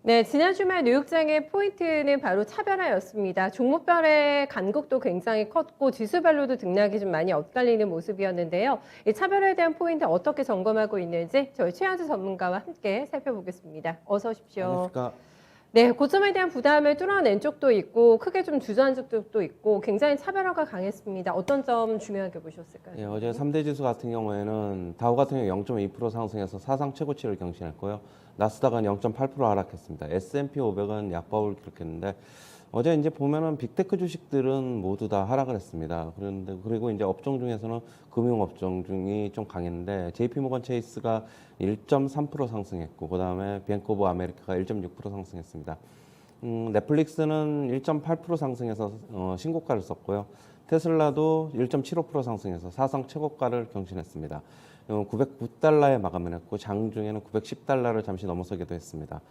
네, 지난 주말 뉴욕장의 포인트는 바로 차별화였습니다. 종목별의 간극도 굉장히 컸고 지수별로도 등락이 좀 많이 엇갈리는 모습이었는데요. 이 차별화에 대한 포인트 어떻게 점검하고 있는지 저희 최현주 전문가와 함께 살펴보겠습니다. 어서 오십시오. 안녕하십니까. 네, 고점에 대한 부담을 뚫어낸 쪽도 있고 크게 좀 주저한 쪽도 있고 굉장히 차별화가 강했습니다. 어떤 점 중요하게 보셨을까요? 예, 어제 3대 지수 같은 경우에는 다우 같은 경우 0.2% 상승해서 사상 최고치를 경신했고요. 나스닥은 0.8% 하락했습니다. S&P 500은 약보합을 기록했는데 어제 이제 보면은 빅테크 주식들은 모두 다 하락을 했습니다. 그런데 그리고 이제 업종 중에서는 금융 업종 중이 좀 강했는데 JP모건 체이스가 1.3% 상승했고 그다음에 뱅크 오브 아메리카가 1.6% 상승했습니다. 넷플릭스는 1.8% 상승해서 신고가를 썼고요. 테슬라도 1.75% 상승해서 사상 최고가를 경신했습니다. 909달러에 마감을 했고 장중에는 910달러를 잠시 넘어서기도 했습니다.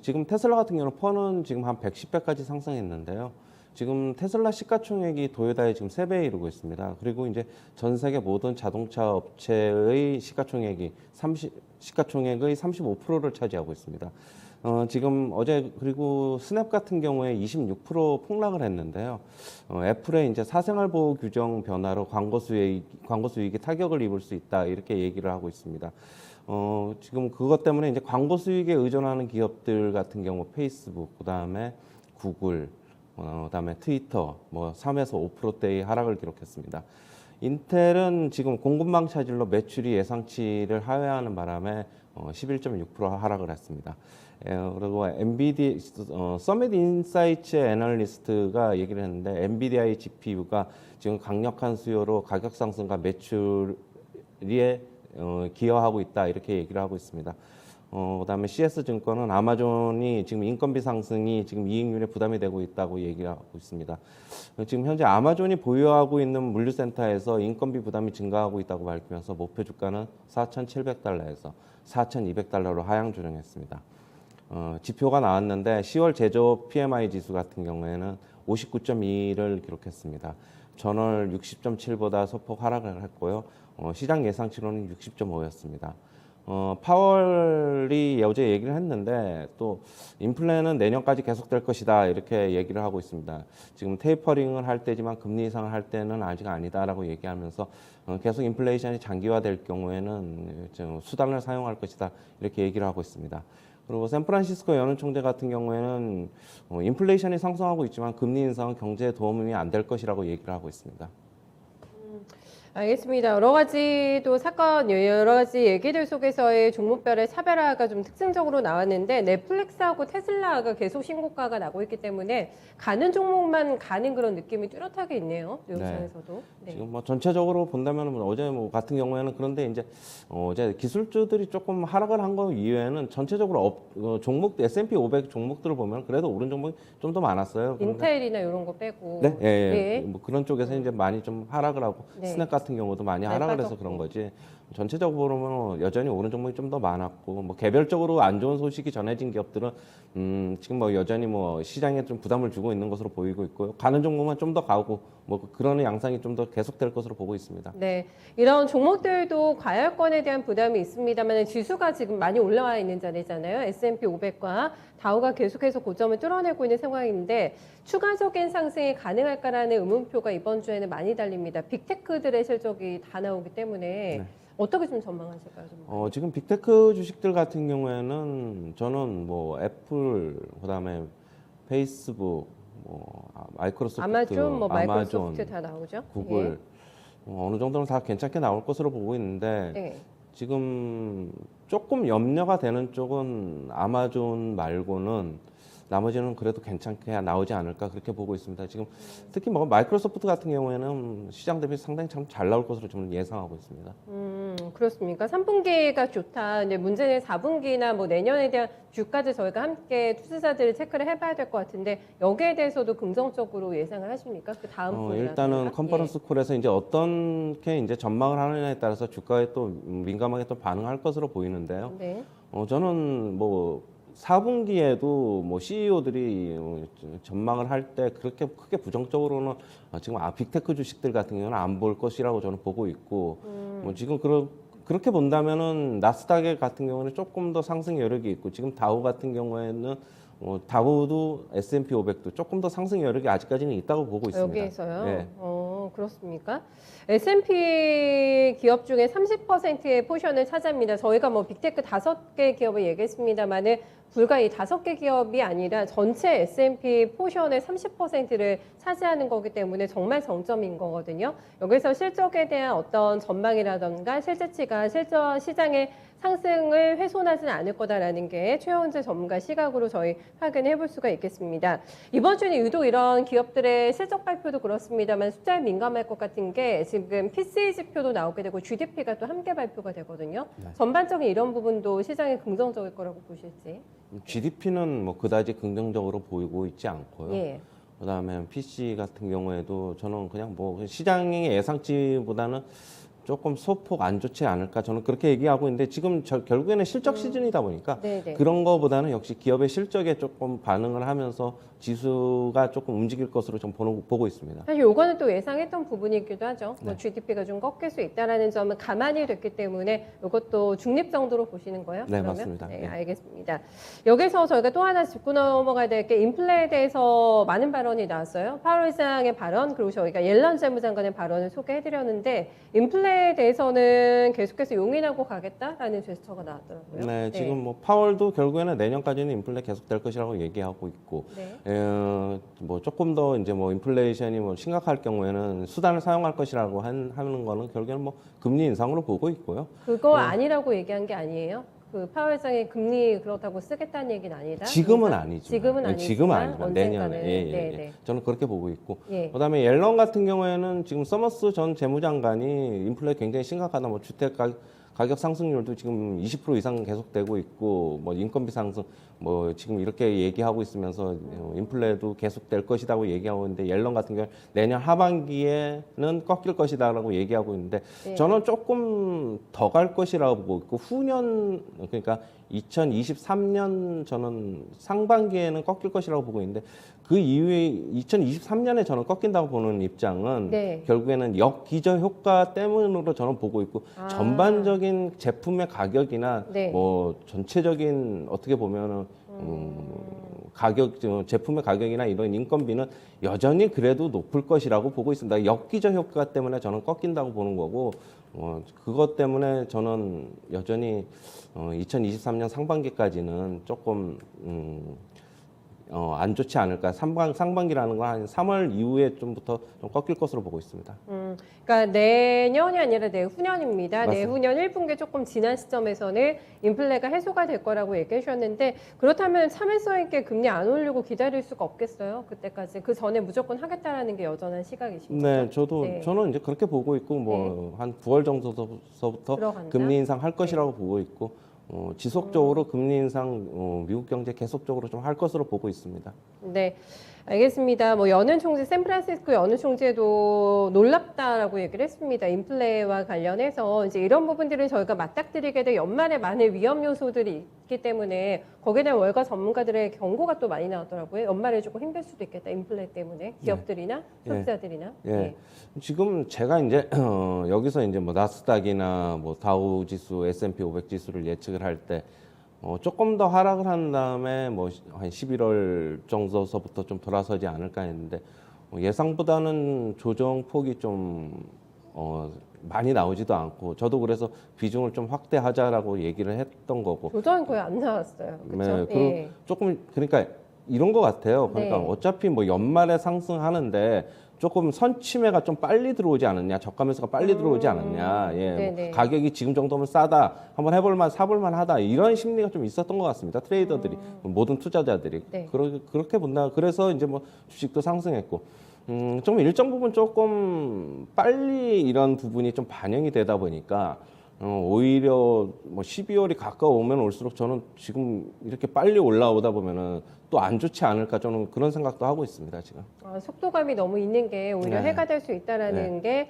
지금 테슬라 같은 경우는 펀은 지금 한 110배까지 상승했는데요. 지금 테슬라 시가총액이 도요다의 지금 3배에 이르고 있습니다. 그리고 이제 전 세계 모든 자동차 업체의 시가총액의 35%를 차지하고 있습니다. 지금 어제 그리고 스냅 같은 경우에 26% 폭락을 했는데요. 애플의 이제 사생활 보호 규정 변화로 광고 수익이 타격을 입을 수 있다 이렇게 얘기를 하고 있습니다. 지금 그것 때문에 이제 광고 수익에 의존하는 기업들 같은 경우 페이스북, 그다음에 구글, 그다음에 트위터 뭐 3에서 5%대의 하락을 기록했습니다. 인텔은 지금 공급망 차질로 매출이 예상치를 하회하는 바람에 11.6% 하락을 했습니다. 그리고 엔비디 서밋 인사이츠 애널리스트가 얘기를 했는데 엔비디아의 GPU가 지금 강력한 수요로 가격 상승과 매출에 기여하고 있다 이렇게 얘기를 하고 있습니다. 그다음에 CS증권은 아마존이 지금 인건비 상승이 지금 이익률에 부담이 되고 있다고 얘기를 하고 있습니다. 지금 현재 아마존이 보유하고 있는 물류센터에서 인건비 부담이 증가하고 있다고 밝히면서 목표 주가는 4,700달러에서 4,200달러로 하향 조정했습니다. 지표가 나왔는데 10월 제조업 PMI 지수 같은 경우에는 59.2를 기록했습니다. 전월 60.7보다 소폭 하락을 했고요. 시장 예상치로는 60.5였습니다. 파월이 어제 얘기를 했는데 또 인플레는 내년까지 계속될 것이다 이렇게 얘기를 하고 있습니다. 지금 테이퍼링을 할 때지만 금리 인상을 할 때는 아직 아니다라고 얘기하면서 계속 인플레이션이 장기화될 경우에는 수단을 사용할 것이다 이렇게 얘기를 하고 있습니다. 그리고 샌프란시스코 연은 총재 같은 경우에는 인플레이션이 상승하고 있지만 금리 인상은 경제에 도움이 안 될 것이라고 얘기를 하고 있습니다. 알겠습니다. 여러 가지 또 사건, 여러 가지 얘기들 속에서의 종목별의 차별화가 좀 특징적으로 나왔는데 넷플릭스하고 테슬라가 계속 신고가가 나고 있기 때문에 가는 종목만 가는 그런 느낌이 뚜렷하게 있네요. 뉴욕장에서도. 네. 지금 뭐 전체적으로 본다면 어제 뭐 같은 경우에는 그런데 이제 어제 기술주들이 조금 하락을 한 거 이외에는 전체적으로 종목 S&P 500 종목들을 보면 그래도 오른 종목이 좀 더 많았어요. 인텔이나 이런 거 빼고. 네, 예, 예. 네. 뭐 그런 쪽에서 이제 많이 좀 하락을 하고 네. 스냅 같은 경우도 많이 많이 하락을 해서 빠졌고. 그런 거지. 전체적으로 보면 여전히 오른 종목이 좀 더 많았고 뭐 개별적으로 안 좋은 소식이 전해진 기업들은 지금 뭐 여전히 뭐 시장에 좀 부담을 주고 있는 것으로 보이고 있고요. 가는 종목만 좀 더 가고 뭐 그런 양상이 좀 더 계속될 것으로 보고 있습니다. 네, 이런 종목들도 과열권에 대한 부담이 있습니다만 지수가 지금 많이 올라와 있는 자리잖아요. S&P 500과 다우가 계속해서 고점을 뚫어내고 있는 상황인데 추가적인 상승이 가능할까라는 의문표가 이번 주에는 많이 달립니다. 빅테크들의 실적이 다 나오기 때문에 네. 어떻게 좀 전망하실까요? 지금 빅테크 주식들 같은 경우에는 저는 뭐 애플, 그다음에 페이스북, 뭐 마이크로소프트, 아마존, 뭐 아마존, 마이크로소프트 다 나오죠. 구글 어느 정도는 다 괜찮게 나올 것으로 보고 있는데 네. 지금 조금 염려가 되는 쪽은 아마존 말고는 나머지는 그래도 괜찮게 나오지 않을까 그렇게 보고 있습니다. 지금 특히 뭐 마이크로소프트 같은 경우에는 시장 대비 상당히 참 잘 나올 것으로 저는 예상하고 있습니다. 그렇습니까? 3분기가 좋다. 근데 문제는 4분기나 뭐 내년에 대한 뷰까지 저희가 함께 투자자들을 체크를 해봐야 될 것 같은데 여기에 대해서도 긍정적으로 예상을 하십니까? 그 다음 분이라든가? 일단은 컨퍼런스 콜에서 이제 어떻게 이제 전망을 하느냐에 따라서 주가에 또 민감하게 또 반응할 것으로 보이는데요. 네. 저는 뭐 4분기에도 뭐 CEO들이 전망을 할 때 그렇게 크게 부정적으로는 지금 빅테크 주식들 같은 경우는 안 볼 것이라고 저는 보고 있고 뭐 지금 그렇게 본다면은 나스닥 같은 경우는 조금 더 상승 여력이 있고 지금 다우 같은 경우에는 다우도 S&P 500도 조금 더 상승 여력이 아직까지는 있다고 보고 있습니다. 여기에서요? 네. 그렇습니까? S&P 기업 중에 30%의 포션을 차지합니다. 저희가 뭐 빅테크 5개 기업을 얘기했습니다만은 불과 이 5개 기업이 아니라 전체 S&P 포션의 30%를 차지하는 거기 때문에 정말 정점인 거거든요. 여기서 실적에 대한 어떤 전망이라던가 실제치가 실제 시장의 상승을 훼손하지는 않을 거다라는 게 최원재 전문가 시각으로 저희 확인해 볼 수가 있겠습니다. 이번 주는 유독 이런 기업들의 실적 발표도 그렇습니다만 숫자에 민감할 것 같은 게 지금 PCE 지표도 나오게 되고 GDP가 또 함께 발표가 되거든요. 네. 전반적인 이런 부분도 시장에 긍정적일 거라고 보실지. GDP는 뭐 그다지 긍정적으로 보이고 있지 않고요. 예. 그다음에 PC 같은 경우에도 저는 그냥 뭐 시장의 예상치보다는 조금 소폭 안 좋지 않을까 저는 그렇게 얘기하고 있는데 지금 결국에는 실적 시즌이다 보니까 네네. 그런 거보다는 역시 기업의 실적에 조금 반응을 하면서 지수가 조금 움직일 것으로 좀 보고 있습니다. 사실 요거는 또 예상했던 부분이기도 하죠. 뭐 네. GDP가 좀 꺾일 수 있다라는 점은 가만히 됐기 때문에 이것도 중립 정도로 보시는 거예요? 네, 그러면? 맞습니다. 네, 네. 알겠습니다. 여기서 저희가 또 하나 짚고 넘어가야 될 게 인플레에 대해서 많은 발언이 나왔어요. 파월 의장의 발언 그리고 저희가 옐런 재무장관의 발언을 소개해드렸는데 인플레에 대해서는 계속해서 용인하고 가겠다라는 제스처가 나왔더라고요. 네, 지금 뭐 파월도 결국에는 내년까지는 인플레 계속될 것이라고 얘기하고 있고, 네. 뭐 조금 더 이제 뭐 인플레이션이 뭐 심각할 경우에는 수단을 사용할 것이라고 하는 거는 결국에는 뭐 금리 인상으로 보고 있고요. 그거 아니라고 얘기한 게 아니에요? 그 파월 의장이 금리 그렇다고 쓰겠다는 얘기는 아니다? 지금은 인상? 아니지만, 지금은 아니지만, 지금은 아니지만 언젠가는. 내년에 예. 네네. 저는 그렇게 보고 있고, 예. 그다음에 옐런 같은 경우에는 지금 서머스 전 재무장관이 인플레 굉장히 심각하다, 뭐 주택 가격 상승률도 지금 20% 이상 계속되고 있고, 뭐 인건비 상승, 뭐 지금 이렇게 얘기하고 있으면서 인플레도 계속될 것이라고 얘기하고 있는데 옐런 같은 경우 내년 하반기에는 꺾일 것이다라고 얘기하고 있는데 네. 저는 조금 더 갈 것이라고 보고 있고 후년 그러니까 2023년 저는 상반기에는 꺾일 것이라고 보고 있는데 그 이후에 2023년에 저는 꺾인다고 보는 입장은 네. 결국에는 역기저 효과 때문으로 저는 보고 있고 아. 전반적인 제품의 가격이나 네. 뭐 전체적인 어떻게 보면은 가격 제품의 가격이나 이런 인건비는 여전히 그래도 높을 것이라고 보고 있습니다. 역기저 효과 때문에 저는 꺾인다고 보는 거고 그것 때문에 저는 여전히 2023년 상반기까지는 조금 안 좋지 않을까. 상반기라는 건 한 3월 이후에 좀부터 좀 꺾일 것으로 보고 있습니다. 그러니까 내년이 아니라 내후년입니다. 맞습니다. 내후년 1분기 조금 지난 시점에서는 인플레가 해소가 될 거라고 얘기해 주셨는데 그렇다면 참을성 있게 금리 안 올리고 기다릴 수가 없겠어요. 그때까지. 그 전에 무조건 하겠다라는 게 여전한 시각이십니까? 네, 저는 이제 그렇게 보고 있고 뭐 한 9월 정도서부터 들어간다? 금리 인상 할 것이라고 보고 있고 지속적으로 금리 인상 미국 경제 계속적으로 좀 할 것으로 보고 있습니다. 네, 알겠습니다. 뭐 여는 총재, 샌프란시스코 여는 총재도 놀랍다라고 얘기를 했습니다. 인플레와 관련해서 이제 이런 부분들은 저희가 맞닥뜨리게 될 연말에 많은 위험 요소들이 있기 때문에 거기에 대한 월가 전문가들의 경고가 또 많이 나왔더라고요. 연말에 조금 힘들 수도 있겠다. 인플레 때문에 기업들이나 소비자들이나. 예. 네. 지금 제가 이제 여기서 이제 뭐 나스닥이나 뭐 다우 지수, S&P 500 지수를 예측을 할 때 조금 더 하락을 한 다음에 뭐 한 11월 정도서부터 좀 돌아서지 않을까 했는데 예상보다는 조정 폭이 좀 많이 나오지도 않고 저도 그래서 비중을 좀 확대하자라고 얘기를 했던 거고. 조정은 거의 안 나왔어요. 그렇죠? 네, 그리고 조금 그러니까 이런 것 같아요. 그러니까 네. 어차피 뭐 연말에 상승하는데 조금 선침해가 좀 빨리 들어오지 않았냐, 저가매수가 빨리 들어오지 않았냐, 예, 뭐 네네. 가격이 지금 정도면 싸다, 한번 해볼만, 사볼만하다 이런 심리가 좀 있었던 것 같습니다. 트레이더들이 모든 투자자들이 네. 그렇게 본다. 그래서 이제 뭐 주식도 상승했고. 좀 일정 부분 조금 빨리 이런 부분이 좀 반영이 되다 보니까 오히려 뭐 12월이 가까워오면 올수록 저는 지금 이렇게 빨리 올라오다 보면은 또 안 좋지 않을까 저는 그런 생각도 하고 있습니다 지금. 속도감이 너무 있는 게 오히려 네. 해가 될 수 있다라는 게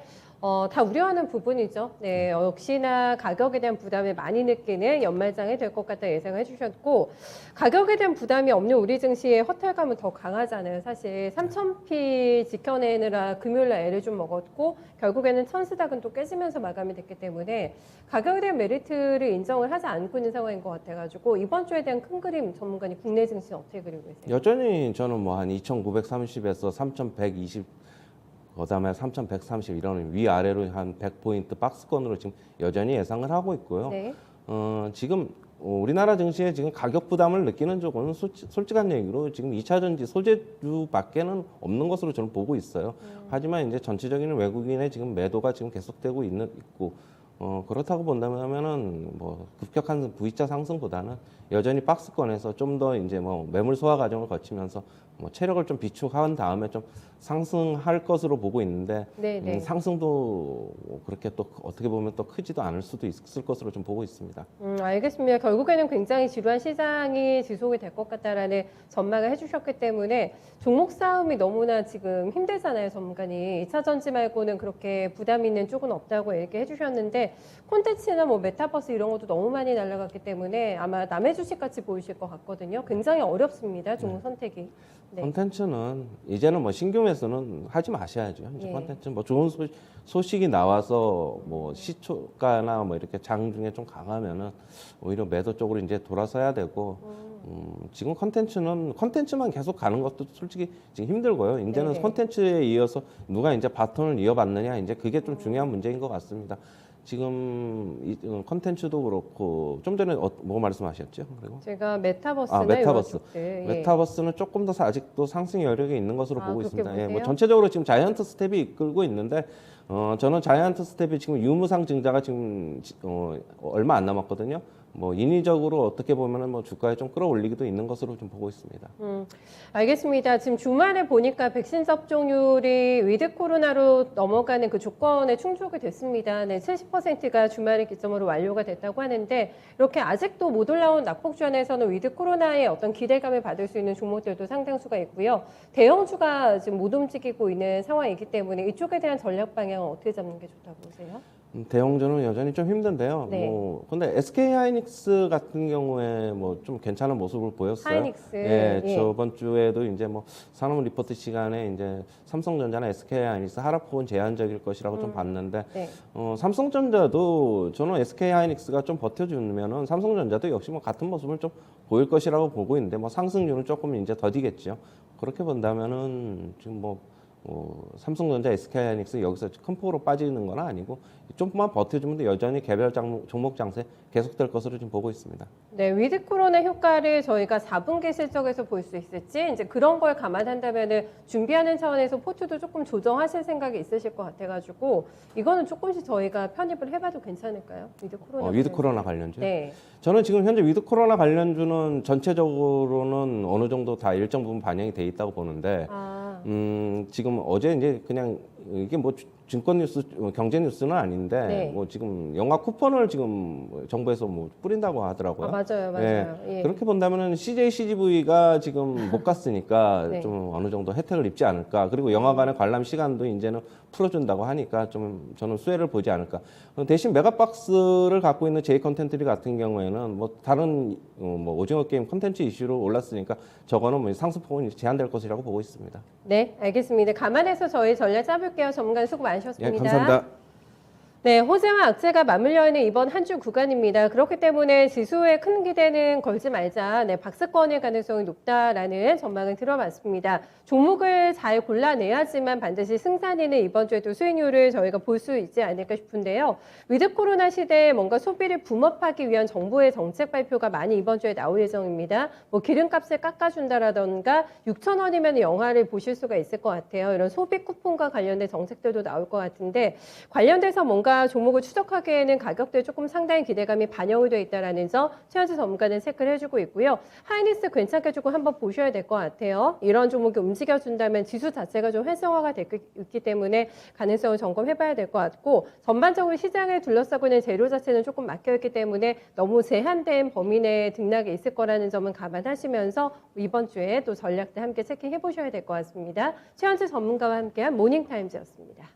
다 우려하는 부분이죠. 네, 역시나 가격에 대한 부담을 많이 느끼는 연말장이 될 것 같다 예상해 주셨고, 가격에 대한 부담이 없는 우리 증시의 허탈감은 더 강하잖아요. 사실 3,000피 지켜내느라 금요일날 애를 좀 먹었고, 결국에는 천스닥은 또 깨지면서 마감이 됐기 때문에 가격에 대한 메리트를 인정을 하지 않고 있는 상황인 것 같아가지고, 이번 주에 대한 큰 그림 전문가님 국내 증시는 어떻게 그리고 계세요? 여전히 저는 뭐 한 2,930에서 3,120, 그다음에 3,130 이런 위아래로 한 100포인트 박스권으로 지금 여전히 예상을 하고 있고요. 네. 지금 우리나라 증시에 지금 가격 부담을 느끼는 쪽은 솔직한 얘기로 지금 2차 전지 소재주밖에는 없는 것으로 저는 보고 있어요. 하지만 이제 전체적인 외국인의 지금 매도가 지금 계속되고 있고 그렇다고 본다면은 뭐 급격한 V자 상승보다는 여전히 박스권에서 좀 더 이제 뭐 매물 소화 과정을 거치면서 뭐 체력을 좀 비축한 다음에 좀 상승할 것으로 보고 있는데 네. 상승도 그렇게 또 어떻게 보면 또 크지도 않을 수도 있을 것으로 좀 보고 있습니다. 알겠습니다. 결국에는 굉장히 지루한 시장이 지속이 될 것 같다라는 전망을 해주셨기 때문에 종목 싸움이 너무나 지금 힘들잖아요, 전문가님. 2차 전지 말고는 그렇게 부담 있는 쪽은 없다고 얘기해 주셨는데 콘텐츠나 뭐 메타버스 이런 것도 너무 많이 날아갔기 때문에 아마 남의 주식 같이 보이실 것 같거든요. 굉장히 어렵습니다, 종목 선택이. 네. 콘텐츠는 이제는 뭐 신규 매수는 하지 마셔야죠. 현재 예. 콘텐츠 뭐 좋은 소식이 나와서 뭐 시초가나 뭐 이렇게 장중에 좀 강하면은 오히려 매도 쪽으로 이제 돌아서야 되고 지금 콘텐츠만 계속 가는 것도 솔직히 지금 힘들고요. 이제는 네네. 콘텐츠에 이어서 누가 이제 바톤을 이어받느냐 이제 그게 좀 중요한 문제인 것 같습니다. 지금 이 콘텐츠도 그렇고 좀 전에 뭐 말씀하셨죠? 그리고 제가 메타버스나 메타버스. 이런 쪽들, 예. 메타버스는 조금 더 아직도 상승 여력이 있는 것으로 보고 그렇게 있습니다. 예, 뭐 보세요? 전체적으로 지금 자이언트 스텝이 이끌고 있는데 저는 자이언트 스텝이 지금 유무상 증자가 지금 얼마 안 남았거든요. 뭐 인위적으로 어떻게 보면은 뭐 주가에 좀 끌어올리기도 있는 것으로 좀 보고 있습니다. 알겠습니다. 지금 주말에 보니까 백신 접종률이 위드 코로나로 넘어가는 그 조건에 충족이 됐습니다. 네, 70%가 주말을 기점으로 완료가 됐다고 하는데 이렇게 아직도 못 올라온 낙폭주안에서는 위드 코로나의 어떤 기대감을 받을 수 있는 종목들도 상당수가 있고요. 대형주가 지금 못 움직이고 있는 상황이기 때문에 이쪽에 대한 전략 방향은 어떻게 잡는 게 좋다고 보세요? 대형주는 여전히 좀 힘든데요. 네. 뭐 근데 SK 하이닉스 같은 경우에 뭐 좀 괜찮은 모습을 보였어요. 하이닉스. 예, 예. 저번 주에도 이제 뭐 산업 리포트 시간에 이제 삼성전자나 SK 하이닉스 하락폭은 제한적일 것이라고 좀 봤는데 네. 삼성전자도 저는 SK 하이닉스가 좀 버텨주면은 삼성전자도 역시 뭐 같은 모습을 좀 보일 것이라고 보고 있는데 뭐 상승률은 조금 이제 더디겠죠. 그렇게 본다면은 지금 뭐 삼성전자, SK하이닉스 여기서 큰 폭으로 빠지는 건 아니고 좀만 버텨주면 여전히 개별 종목 장세 계속될 것으로 지금 보고 있습니다. 네, 위드 코로나 효과를 저희가 4분기 실적에서 볼 수 있을지 이제 그런 걸 감안한다면은 준비하는 차원에서 포트도 조금 조정하실 생각이 있으실 것 같아가지고 이거는 조금씩 저희가 편입을 해봐도 괜찮을까요? 위드 코로나. 위드 코로나 관련주. 네. 저는 지금 현재 위드 코로나 관련주는 전체적으로는 어느 정도 다 일정 부분 반영이 돼 있다고 보는데 지금 어제 이제 그냥 이게 뭐 증권 뉴스, 경제 뉴스는 아닌데 네. 뭐 지금 영화 쿠폰을 지금 정부에서 뭐 뿌린다고 하더라고요. 맞아요. 예. 그렇게 본다면은 CJ, CGV가 지금 못 갔으니까 네. 좀 어느 정도 혜택을 입지 않을까. 그리고 영화관의 관람 시간도 이제는 풀어준다고 하니까 좀 저는 수혜를 보지 않을까. 대신 메가박스를 갖고 있는 제이 컨텐츠리 같은 경우에는 뭐 다른 뭐 오징어 게임 컨텐츠 이슈로 올랐으니까 저거는 뭐 상승폭은 제한될 것이라고 보고 있습니다. 네, 알겠습니다. 감안해서 저희 전략 짜볼게요. 전문가 수고 예, 많으셨습니다. 감사합니다. 네, 호재와 악재가 맞물려 있는 이번 한 주 구간입니다. 그렇기 때문에 지수에 큰 기대는 걸지 말자. 네, 박스권일 가능성이 높다라는 전망을 들어봤습니다. 종목을 잘 골라내야지만 반드시 승산이는 이번 주에도 수익률을 저희가 볼 수 있지 않을까 싶은데요. 위드 코로나 시대에 뭔가 소비를 붐업하기 위한 정부의 정책 발표가 많이 이번 주에 나올 예정입니다. 뭐 기름값을 깎아준다라던가 6,000원이면 영화를 보실 수가 있을 것 같아요. 이런 소비 쿠폰과 관련된 정책들도 나올 것 같은데 관련돼서 뭔가 종목을 추적하기에는 가격대에 조금 상당히 기대감이 반영이 되어 있다는 점 최현재 전문가는 체크를 해주고 있고요. 하이닉스 괜찮게 조금 한번 보셔야 될 것 같아요. 이런 종목이 움직여준다면 지수 자체가 좀 활성화가 있기 때문에 가능성을 점검해봐야 될 것 같고 전반적으로 시장을 둘러싸고 있는 재료 자체는 조금 막혀있기 때문에 너무 제한된 범위 내에 등락이 있을 거라는 점은 감안하시면서 이번 주에 또 전략들 함께 체크해보셔야 될 것 같습니다. 최현재 전문가와 함께한 모닝타임즈였습니다.